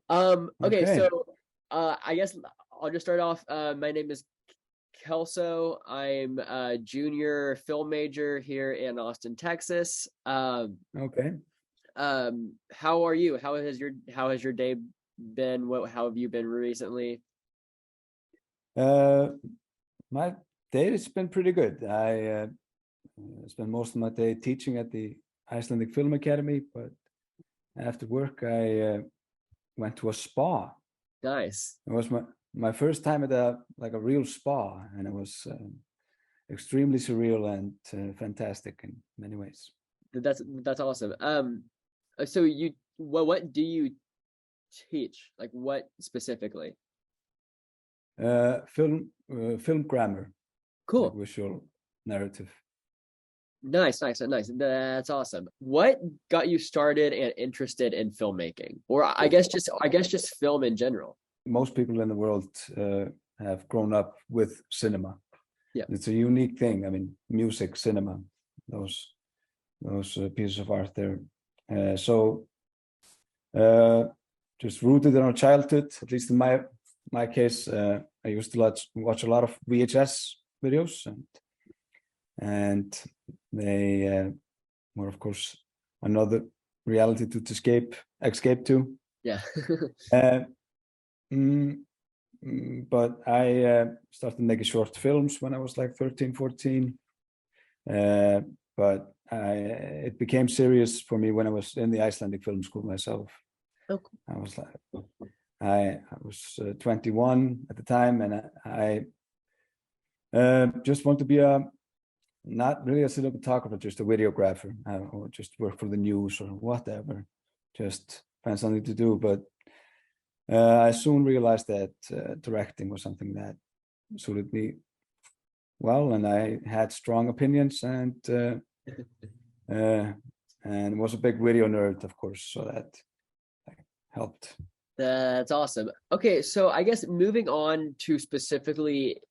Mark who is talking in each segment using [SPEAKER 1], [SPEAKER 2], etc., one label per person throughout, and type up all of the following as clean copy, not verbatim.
[SPEAKER 1] Okay,
[SPEAKER 2] Okay.
[SPEAKER 1] so I guess I'll just start off. My name is Kelso. I'm a junior film major here in Austin, Texas.
[SPEAKER 2] Okay.
[SPEAKER 1] How are you? How has your day been? How have you been recently?
[SPEAKER 2] Uh, my day has been pretty good. I spend most of my day teaching at the Icelandic Film Academy, but after work, I went to a spa.
[SPEAKER 1] Nice.
[SPEAKER 2] It was my first time at a real spa, and it was extremely surreal and fantastic in many ways.
[SPEAKER 1] That's awesome. So what do you teach? Like what specifically?
[SPEAKER 2] Film grammar, like
[SPEAKER 1] Cool.
[SPEAKER 2] visual narrative.
[SPEAKER 1] Nice. That's awesome. What got you started and interested in filmmaking? Or I guess just film in general.
[SPEAKER 2] Most people in the world have grown up with cinema.
[SPEAKER 1] Yeah.
[SPEAKER 2] It's a unique thing. I mean, music, cinema, those pieces of art there. So uh, just rooted in our childhood, at least in my case, I used to watch a lot of VHS videos, and they were, of course, another reality to escape to.
[SPEAKER 1] Yeah.
[SPEAKER 2] Uh, mm, but I started making short films when I was like 13, 14. But it became serious for me when I was in the Icelandic film school myself.
[SPEAKER 1] Oh, cool.
[SPEAKER 2] I was like, I was 21 at the time, and I just want to be not really a cinematographer, just a videographer, or just work for the news or whatever, just find something to do. But I soon realized that directing was something that suited me well, and I had strong opinions, and was a big video nerd, of course, so that helped.
[SPEAKER 1] That's awesome. Okay, so I guess moving on to specifically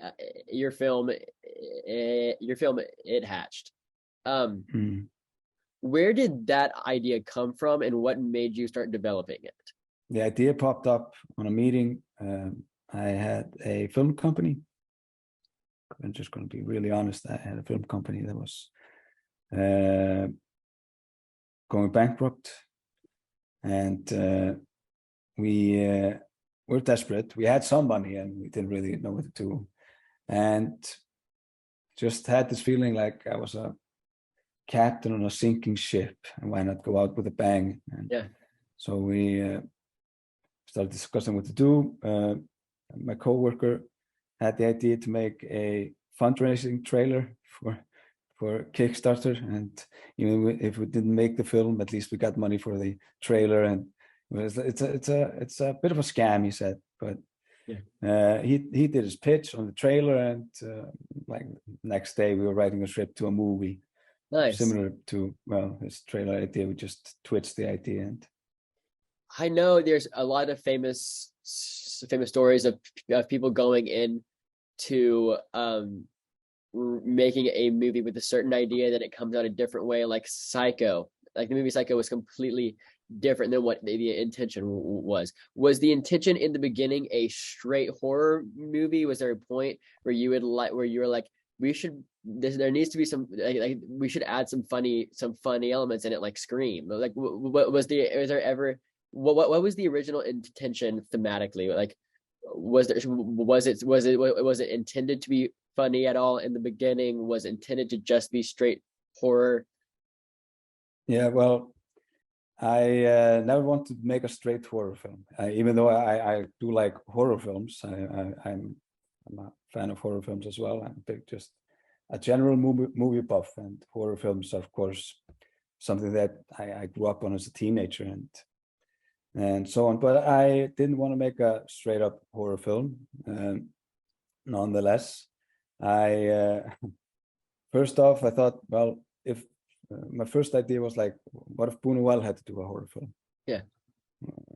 [SPEAKER 1] uh, your film, It Hatched. Um,
[SPEAKER 2] Mm.
[SPEAKER 1] where did that idea come from, and what made you start developing it?
[SPEAKER 2] The idea popped up on a meeting. I had a film company. I'm just going to be really honest. I had a film company that was uh, going bankrupt, and we were desperate. We had some money, and we didn't really know what to do, and just had this feeling like I was a captain on a sinking ship, and why not go out with a bang? And
[SPEAKER 1] Yeah.
[SPEAKER 2] so we started discussing what to do. My coworker had the idea to make a fundraising trailer for Kickstarter, and even if we didn't make the film, at least we got money for the trailer. And it's a bit of a scam, he said, but
[SPEAKER 1] Yeah.
[SPEAKER 2] he did his pitch on the trailer, and like next day we were writing a script to a movie
[SPEAKER 1] Nice.
[SPEAKER 2] similar to, well, his trailer idea. We just twitched the idea, and
[SPEAKER 1] I know there's a lot of famous stories of people going in to making a movie with a certain idea, that it comes out a different way, like Psycho. Like the movie Psycho was completely different than what the intention was. The intention in the beginning a straight horror movie? Was there a point where you were like, there needs to be like we should add some funny elements in it, like Scream? Like what was there ever, what was the original intention thematically? Like was it intended to be funny at all in the beginning? Was it intended to just be straight horror?
[SPEAKER 2] yeah, well, I never wanted to make a straight horror film, even though I do like horror films. I'm a fan of horror films as well. I'm just a general movie buff, and horror films are, of course, something that I grew up on as a teenager, and so on. But I didn't want to make a straight up horror film. Nonetheless, I first off, I thought, well, if my first idea was like, what if Buñuel had to do a horror film?
[SPEAKER 1] Yeah.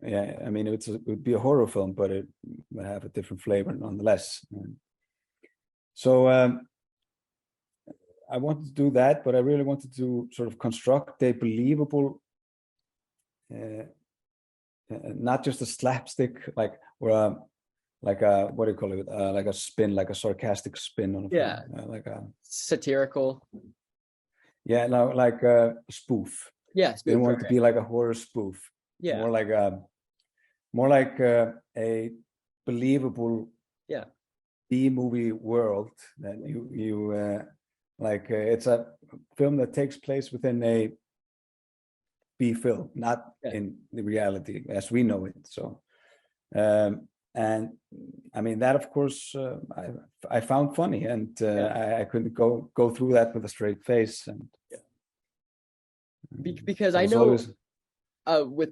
[SPEAKER 2] Yeah, I mean, it would be a horror film, but it would have a different flavor nonetheless. And so I wanted to do that, but I really wanted to sort of construct a believable not just a slapstick, like, or a, like a, what do you call it, like a spin, like a sarcastic spin on a
[SPEAKER 1] Yeah.
[SPEAKER 2] film, like a
[SPEAKER 1] Satirical.
[SPEAKER 2] yeah, no, like a spoof.
[SPEAKER 1] Yeah,
[SPEAKER 2] Didn't
[SPEAKER 1] spoof,
[SPEAKER 2] want
[SPEAKER 1] right,
[SPEAKER 2] it to
[SPEAKER 1] right.
[SPEAKER 2] be like a horror spoof.
[SPEAKER 1] Yeah,
[SPEAKER 2] More like a believable
[SPEAKER 1] yeah,
[SPEAKER 2] B-movie world that you like. It's a film that takes place within a B film, not
[SPEAKER 1] yeah.
[SPEAKER 2] in the reality as we know it. So, and I mean that, of course, I found funny, and
[SPEAKER 1] Yeah.
[SPEAKER 2] I couldn't go through that with a straight face. And
[SPEAKER 1] Because
[SPEAKER 2] it
[SPEAKER 1] I
[SPEAKER 2] was
[SPEAKER 1] know
[SPEAKER 2] always
[SPEAKER 1] with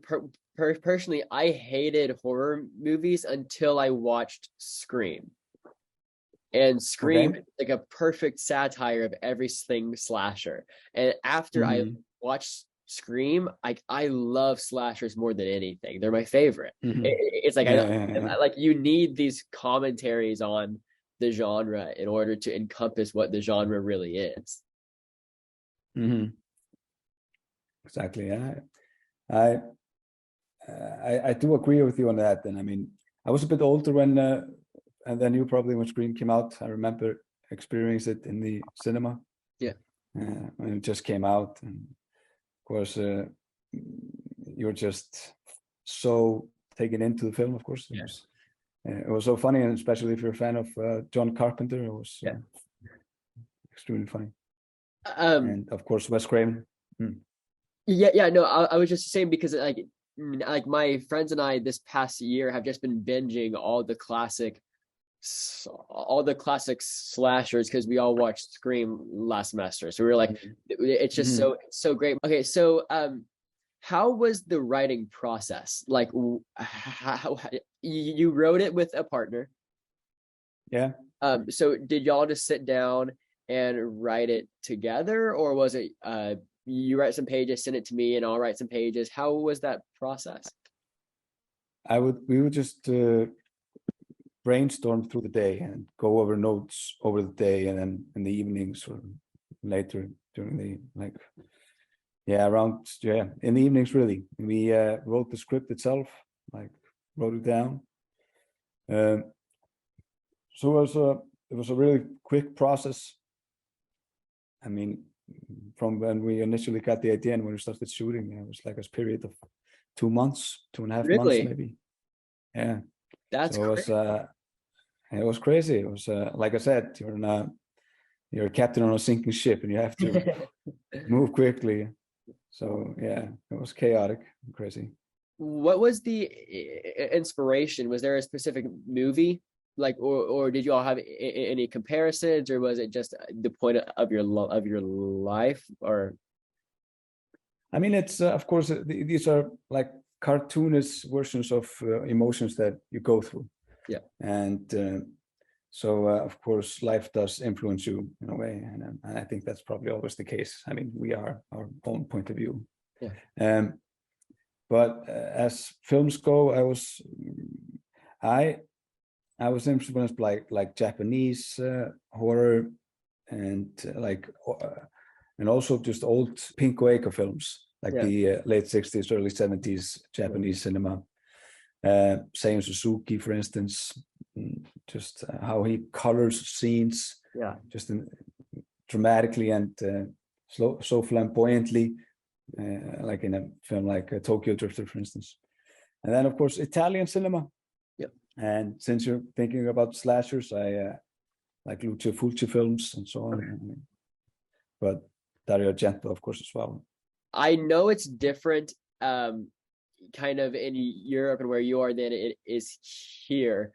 [SPEAKER 1] personally, I hated horror movies until I watched Scream. And Scream
[SPEAKER 2] okay.
[SPEAKER 1] is like a perfect satire of everything slasher. And after I
[SPEAKER 2] Hmm.
[SPEAKER 1] watched Scream, I love slashers more than anything. They're my favorite.
[SPEAKER 2] Hmm.
[SPEAKER 1] It's like
[SPEAKER 2] Yeah, yeah, yeah.
[SPEAKER 1] like you need these commentaries on the genre in order to encompass what the genre really is.
[SPEAKER 2] Hmm. Exactly. Yeah. I I do agree with you on that. And I mean, I was a bit older when, and then you probably when Scream came out. I remember experiencing it in the cinema
[SPEAKER 1] Yeah.
[SPEAKER 2] when it just came out, and of course, you're just so taken into the film. Of course,
[SPEAKER 1] Yeah.
[SPEAKER 2] it was so funny, and especially if you're a fan of John Carpenter, it was
[SPEAKER 1] Yeah.
[SPEAKER 2] extremely funny.
[SPEAKER 1] Um,
[SPEAKER 2] And of course, Wes Craven. Mm.
[SPEAKER 1] yeah, no, I was just saying because like my friends and I this past year have just been binging all the classic slashers because we all watched Scream last semester. So we were like, it's just
[SPEAKER 2] Mm-hmm.
[SPEAKER 1] so great. Okay, so how was the writing process? Like, how you wrote it with a partner?
[SPEAKER 2] Yeah.
[SPEAKER 1] So did y'all just sit down and write it together, or was it you write some pages, send it to me, and I'll write some pages? How was that process?
[SPEAKER 2] We would just brainstorm through the day and go over notes over the day, and then in the evenings or later during the like around in the evenings really we wrote the script itself, like wrote it down. So it was a really quick process. I mean, from when we initially got the idea and when we started shooting, it was like a period of 2 months, 2.5 months
[SPEAKER 1] Really?
[SPEAKER 2] maybe. Yeah.
[SPEAKER 1] That's
[SPEAKER 2] So
[SPEAKER 1] crazy.
[SPEAKER 2] it was crazy. It was like I said, you're a captain on a sinking ship and you have to move quickly. So yeah, it was chaotic and crazy.
[SPEAKER 1] What was the inspiration? Was there a specific movie, like, or did you all have any comparisons, or was it just the point of your life? Or
[SPEAKER 2] I mean, it's of course these are like cartoonish versions of emotions that you go through,
[SPEAKER 1] yeah,
[SPEAKER 2] and so of course life does influence you in a way, and I think that's probably always the case. I mean, we are our own point of view.
[SPEAKER 1] yeah,
[SPEAKER 2] Um, but as films go, I I was influenced by like Japanese horror and and also just old Pinko Eika films, like
[SPEAKER 1] yeah,
[SPEAKER 2] the late 60s, early 70s
[SPEAKER 1] yeah.
[SPEAKER 2] Japanese cinema. Seiun Suzuki, for instance, just how he colors scenes
[SPEAKER 1] Yeah.
[SPEAKER 2] just dramatically and so flamboyantly, like in a film like Tokyo Drifter, for instance. And then, of course, Italian cinema.
[SPEAKER 1] Yep.
[SPEAKER 2] And since you're thinking about slashers, I like Lucio Fulci films and so
[SPEAKER 1] Okay.
[SPEAKER 2] on. But Dario Argento, of course, as well.
[SPEAKER 1] I know it's different, kind of in Europe and where you are than it is here.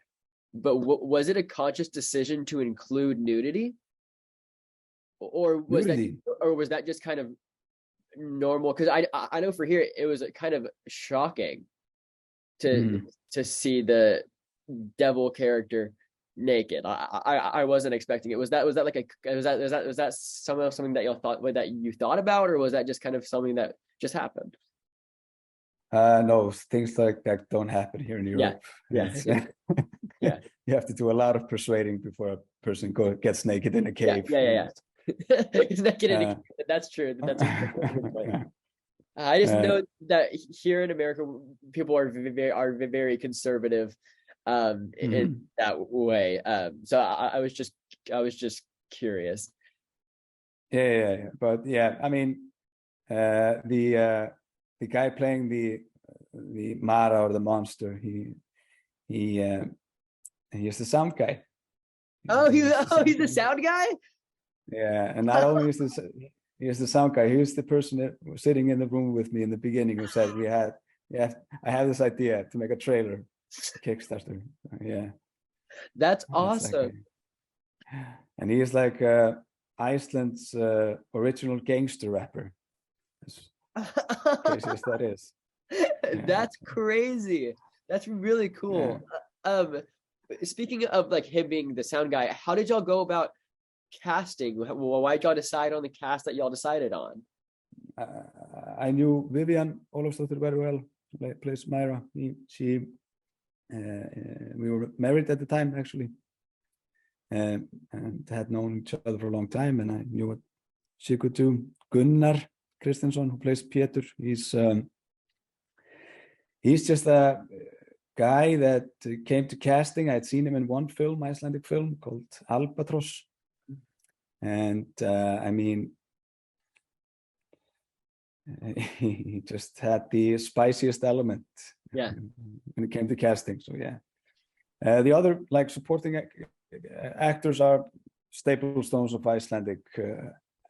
[SPEAKER 1] But was it a conscious decision to include nudity, or
[SPEAKER 2] Nudity.
[SPEAKER 1] was that just kind of normal? Because I know for here it was kind of shocking to
[SPEAKER 2] Mm.
[SPEAKER 1] to see the devil character naked. I wasn't expecting it. Was that like a was that something that you thought about, or was that just kind of something that just happened?
[SPEAKER 2] No, things like that don't happen here in
[SPEAKER 1] Yeah,
[SPEAKER 2] Europe.
[SPEAKER 1] yeah,
[SPEAKER 2] It's
[SPEAKER 1] yeah,
[SPEAKER 2] you have to do a lot of persuading before a person gets naked in a
[SPEAKER 1] yeah,
[SPEAKER 2] cave.
[SPEAKER 1] yeah, yeah, yeah. It's naked in a
[SPEAKER 2] Uh,
[SPEAKER 1] cave. That's true. That's a good point.
[SPEAKER 2] yeah.
[SPEAKER 1] I just
[SPEAKER 2] Uh,
[SPEAKER 1] know that here in America, people are very conservative, in
[SPEAKER 2] mhm.
[SPEAKER 1] that way. So I was just curious.
[SPEAKER 2] Yeah. But yeah, I mean, the guy playing the Mara or the monster, he is the sound guy.
[SPEAKER 1] Oh,
[SPEAKER 2] He was the
[SPEAKER 1] he's
[SPEAKER 2] sound
[SPEAKER 1] the
[SPEAKER 2] guy.
[SPEAKER 1] sound guy.
[SPEAKER 2] Yeah, and not only is this he is the sound guy, he was the person that was sitting in the room with me in the beginning who said yeah, I have this idea to make a trailer, Kickstarter. Yeah,
[SPEAKER 1] That's
[SPEAKER 2] it's like,
[SPEAKER 1] awesome.
[SPEAKER 2] and he is like Iceland's original gangster rapper. As crazy as that is. Yeah.
[SPEAKER 1] That's crazy. That's really
[SPEAKER 2] Yeah.
[SPEAKER 1] cool. Speaking of like him being the sound guy, how did y'all go about casting? Why'd y'all decide on the cast that y'all decided on?
[SPEAKER 2] I knew Vivian Olofsdóttir very well, plays Myra. We were married at the time, actually, and had known each other for a long time, and I knew what she could do. Gunnar Kristjánsson, who plays Pétur, he's just a guy that came to casting. I'd seen him in one film, Icelandic film called Albatross, and I mean, he just had the spiciest element
[SPEAKER 1] Yeah.
[SPEAKER 2] when it came to casting. So yeah, the other like supporting actors are staple stones of Icelandic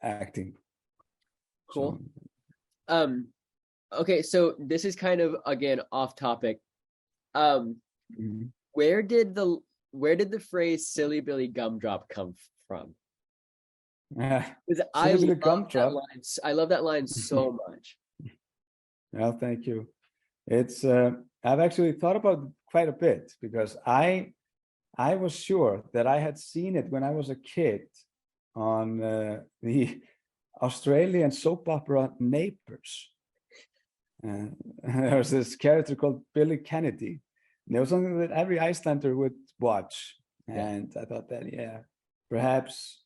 [SPEAKER 2] acting.
[SPEAKER 1] Cool.
[SPEAKER 2] So
[SPEAKER 1] Um, okay, so this is kind of again off topic. Um,
[SPEAKER 2] mhm.
[SPEAKER 1] where did the phrase "silly Billy Gumdrop" come from? Because I
[SPEAKER 2] Silly Billy
[SPEAKER 1] love that
[SPEAKER 2] Gumdrop.
[SPEAKER 1] line. I love that line so much.
[SPEAKER 2] Well, thank you. It's I've actually thought about it quite a bit because I was sure that I had seen it when I was a kid on the Australian soap opera Neighbours. There was this character called Billy Kennedy. And it was something that every Icelander would watch.
[SPEAKER 1] Yeah,
[SPEAKER 2] And I thought that, yeah, perhaps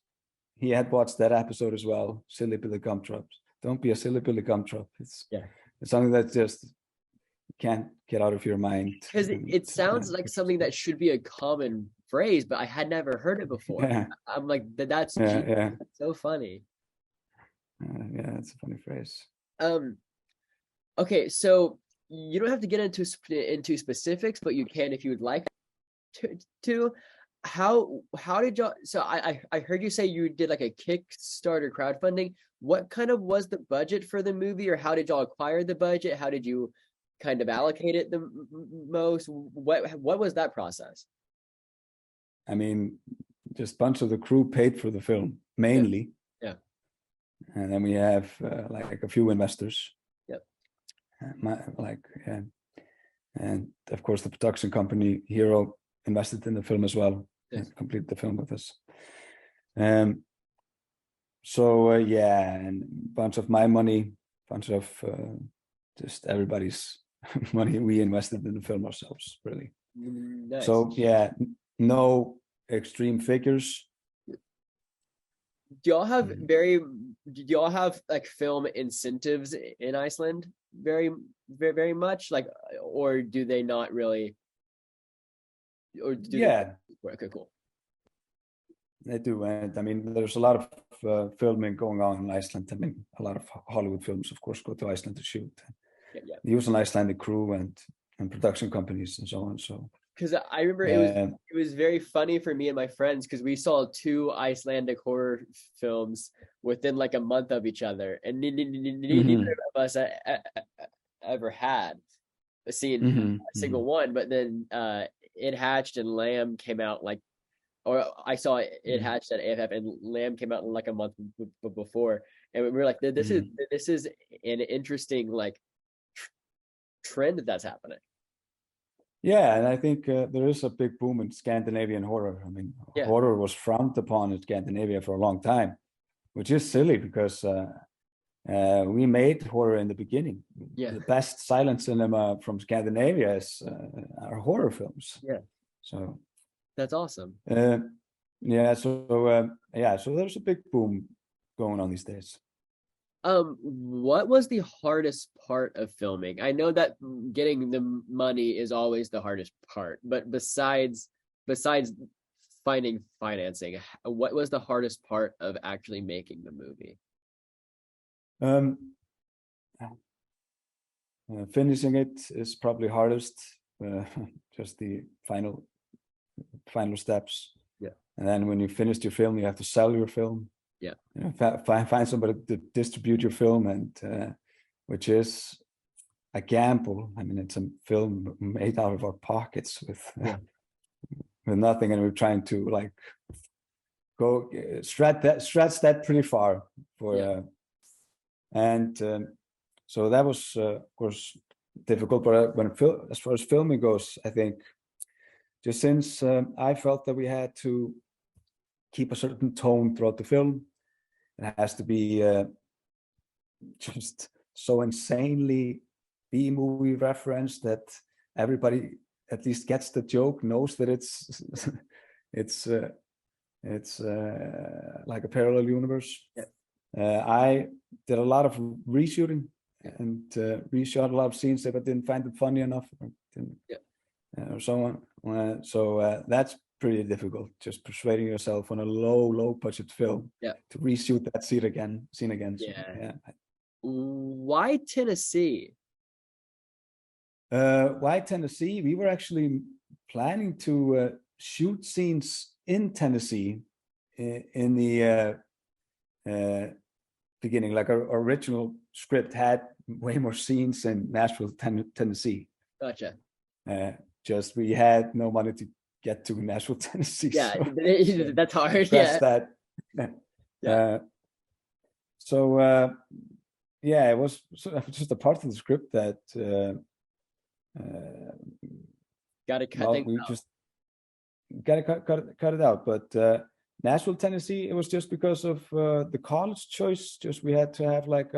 [SPEAKER 2] he had watched that episode as well, Silly Billy Gumdrops. Don't be a silly Billy Gumdrop.
[SPEAKER 1] yeah.
[SPEAKER 2] It's something that just can't get out of your mind.
[SPEAKER 1] Because
[SPEAKER 2] And,
[SPEAKER 1] it sounds like something that should be a common phrase, but I had never heard it before.
[SPEAKER 2] yeah,
[SPEAKER 1] I'm like, that's
[SPEAKER 2] yeah,
[SPEAKER 1] genius.
[SPEAKER 2] yeah.
[SPEAKER 1] That's so funny.
[SPEAKER 2] Yeah, it's a funny phrase.
[SPEAKER 1] Um, okay, so you don't have to get into specifics, but you can if you would like to. How did y'all? So I heard you say you did like a Kickstarter crowdfunding. What kind of was the budget for the movie, or how did y'all acquire the budget? How did you kind of allocate it the most? What was that process?
[SPEAKER 2] I mean, just a bunch of the crew paid for the film,
[SPEAKER 1] Yeah,
[SPEAKER 2] mainly.
[SPEAKER 1] yeah,
[SPEAKER 2] And then we have like a few investors,
[SPEAKER 1] yep.
[SPEAKER 2] yeah. And of course, the production company Hero invested in the film as well
[SPEAKER 1] Nice.
[SPEAKER 2] and completed the film with us. So yeah, and a bunch of my money, bunch of just everybody's money we invested in the film ourselves, really.
[SPEAKER 1] Nice.
[SPEAKER 2] So yeah, no extreme figures.
[SPEAKER 1] Do y'all have
[SPEAKER 2] Mhm.
[SPEAKER 1] do y'all have like film incentives in Iceland very much like, or do they not really, or do they?
[SPEAKER 2] Yeah,
[SPEAKER 1] Okay, cool.
[SPEAKER 2] they do. And I mean, there's a lot of filming going on in Iceland. I mean, a lot of Hollywood films, of course, go to Iceland to shoot.
[SPEAKER 1] Yeah, yeah.
[SPEAKER 2] They use an Icelandic crew and production companies and so on. So
[SPEAKER 1] Because I remember
[SPEAKER 2] um,
[SPEAKER 1] it was very funny for me and my friends because we saw two Icelandic horror films within like a month of each other, and neither
[SPEAKER 2] mhm,
[SPEAKER 1] of us ever had seen
[SPEAKER 2] mhm,
[SPEAKER 1] a single
[SPEAKER 2] mhm,
[SPEAKER 1] one. But then It Hatched and Lamb came out like, or I saw It
[SPEAKER 2] mhm,
[SPEAKER 1] Hatched at AFF and Lamb came out like a month before, and we were like,
[SPEAKER 2] mhm.
[SPEAKER 1] this is an interesting like trend that's happening.
[SPEAKER 2] Yeah, and I think there is a big boom in Scandinavian horror. I mean,
[SPEAKER 1] Yeah,
[SPEAKER 2] horror was frowned upon in Scandinavia for a long time, which is silly because we made horror in the beginning.
[SPEAKER 1] yeah,
[SPEAKER 2] The best silent cinema from Scandinavia is our horror films.
[SPEAKER 1] yeah.
[SPEAKER 2] So
[SPEAKER 1] That's awesome.
[SPEAKER 2] uh, yeah, so there's a big boom going on these days.
[SPEAKER 1] What was the hardest part of filming? I know that getting the money is always the hardest part, but besides finding financing, what was the hardest part of actually making the movie?
[SPEAKER 2] Um, Finishing it is probably hardest. Just the final steps.
[SPEAKER 1] Yeah.
[SPEAKER 2] And then when you finished your film, you have to sell your film.
[SPEAKER 1] Yeah.
[SPEAKER 2] You know, find somebody to distribute your film, and which is a gamble. I mean, it's a film made out of our pockets with
[SPEAKER 1] Yeah.
[SPEAKER 2] with nothing, and we're trying to like go stretch that pretty far for
[SPEAKER 1] Yeah.
[SPEAKER 2] and so that was of course difficult. But as far as filming goes, I think just since I felt that we had to keep a certain tone throughout the film, it has to be just so insanely B-movie reference that everybody at least gets the joke, knows that it's it's like a parallel universe.
[SPEAKER 1] Yeah.
[SPEAKER 2] I did a lot of reshooting and reshot a lot of scenes that I didn't find it funny enough, or so on. So that's pretty difficult. Just persuading yourself on a low budget film to reshoot that scene again. So,
[SPEAKER 1] Yeah. Why Tennessee?
[SPEAKER 2] Why Tennessee? We were actually planning to shoot scenes in Tennessee in the beginning. Like our original script had way more scenes in Nashville, Tennessee.
[SPEAKER 1] Gotcha.
[SPEAKER 2] Just we had no money to get to Nashville, Tennessee.
[SPEAKER 1] Yeah,
[SPEAKER 2] so
[SPEAKER 1] that's hard.
[SPEAKER 2] scratch
[SPEAKER 1] Yeah.
[SPEAKER 2] that. Yeah, it was just a part of the script that
[SPEAKER 1] Got to cut
[SPEAKER 2] well,
[SPEAKER 1] things
[SPEAKER 2] we
[SPEAKER 1] out.
[SPEAKER 2] just gotta cut it out. But Nashville, Tennessee, it was just because of the college choice. Just we had to have like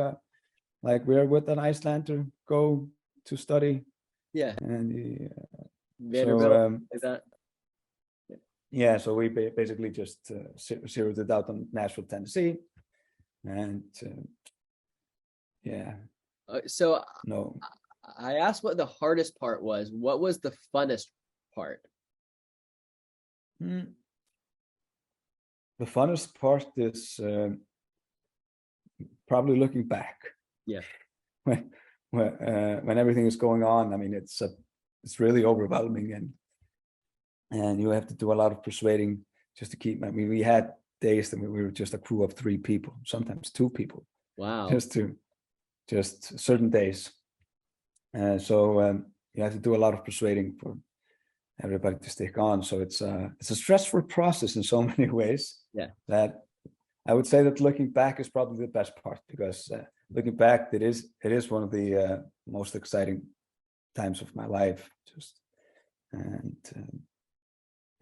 [SPEAKER 2] we're with an Icelander go to study.
[SPEAKER 1] Yeah.
[SPEAKER 2] And
[SPEAKER 1] Vanderbilt, like that.
[SPEAKER 2] yeah, so we basically just zeroed it out on Nashville, Tennessee, and yeah.
[SPEAKER 1] So
[SPEAKER 2] No.
[SPEAKER 1] I asked what the hardest part was. What was the funnest part?
[SPEAKER 2] The funnest part is probably looking back.
[SPEAKER 1] Yeah.
[SPEAKER 2] When everything is going on. I mean, it's really overwhelming, and you have to do a lot of persuading just to keep. I mean, we had days that we were just a crew of 3 people, sometimes 2 people.
[SPEAKER 1] Wow.
[SPEAKER 2] Just certain days. So you have to do a lot of persuading for everybody to stick on. So it's a stressful process in so many ways.
[SPEAKER 1] Yeah.
[SPEAKER 2] That I would say that looking back is probably the best part, because looking back, it is one of the most exciting times of my life. Just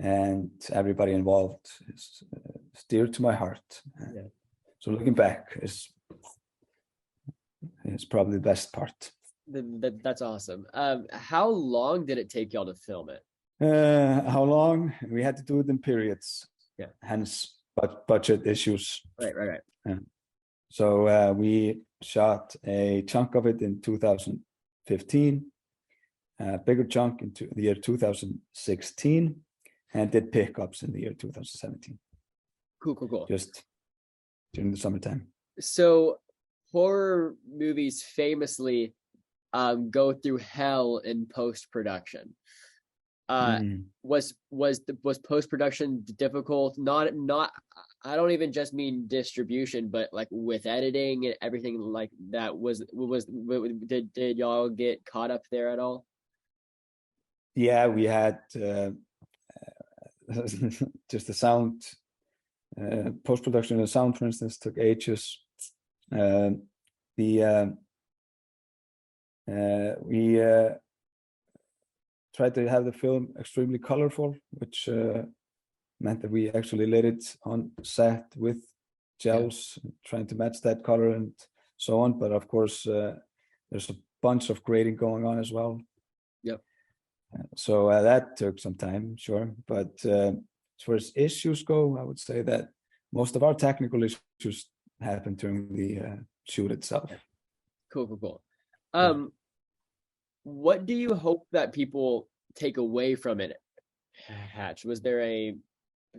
[SPEAKER 2] and everybody involved is dear to my heart.
[SPEAKER 1] Yeah.
[SPEAKER 2] So looking back is probably the best part.
[SPEAKER 1] That's awesome. How long did it take y'all to film it?
[SPEAKER 2] How long? We had to do it in periods.
[SPEAKER 1] Yeah.
[SPEAKER 2] Hence budget issues.
[SPEAKER 1] Right.
[SPEAKER 2] So we shot a chunk of it in 2015, a bigger chunk into the year 2016, and did pickups in the year 2017.
[SPEAKER 1] Cool.
[SPEAKER 2] Just during the summertime.
[SPEAKER 1] So horror movies famously go through hell in post-production. Was post-production difficult? Not I don't even just mean distribution, but like with editing and everything like that. Did y'all get caught up there at all?
[SPEAKER 2] Yeah, we had just the sound, post-production of the sound, for instance, took ages. We tried to have the film extremely colorful, which meant that we actually lit it on set with gels, trying to match that color and so on. But of course, there's a bunch of grading going on as well.
[SPEAKER 1] Yep.
[SPEAKER 2] So that took some time, sure. But as far as issues go, I would say that most of our technical issues happened during shoot itself.
[SPEAKER 1] Cool. What do you hope that people take away from it, Hatch? Was there a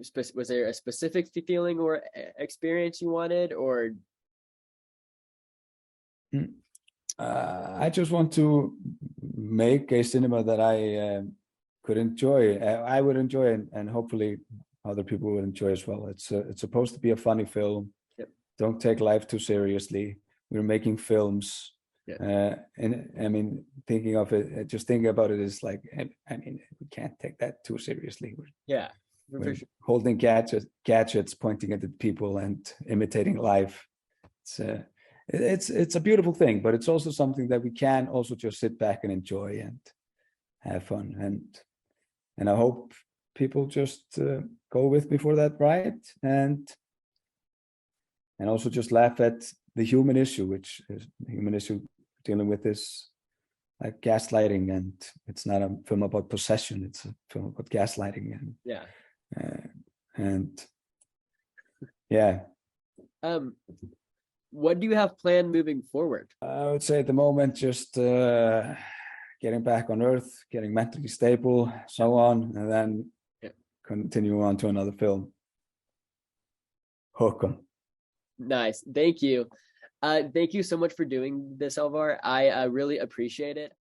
[SPEAKER 1] specific feeling or experience you wanted, or
[SPEAKER 2] I just want to make a cinema that I could enjoy. I would enjoy, and hopefully other people would enjoy as well. It's supposed to be a funny film.
[SPEAKER 1] Yep.
[SPEAKER 2] Don't take life too seriously. We're making films.
[SPEAKER 1] Yeah.
[SPEAKER 2] And I mean, thinking of it, just thinking about it is like, I mean, we can't take that too seriously. We're
[SPEAKER 1] sure.
[SPEAKER 2] holding gadgets, pointing at the people and imitating life. It's a beautiful thing, but it's also something that we can also just sit back and enjoy and have fun. And I hope people just go with me for that ride, and also just laugh at the human issue, which is the human issue dealing with this like gaslighting. And it's not a film about possession, it's a film about gaslighting. And
[SPEAKER 1] what do you have planned moving forward?
[SPEAKER 2] I would say at the moment, just getting back on earth, getting mentally stable, so on, and then continue on to another film. Hook 'em.
[SPEAKER 1] Nice. Thank you. Thank you so much for doing this, Elvar. I really appreciate it.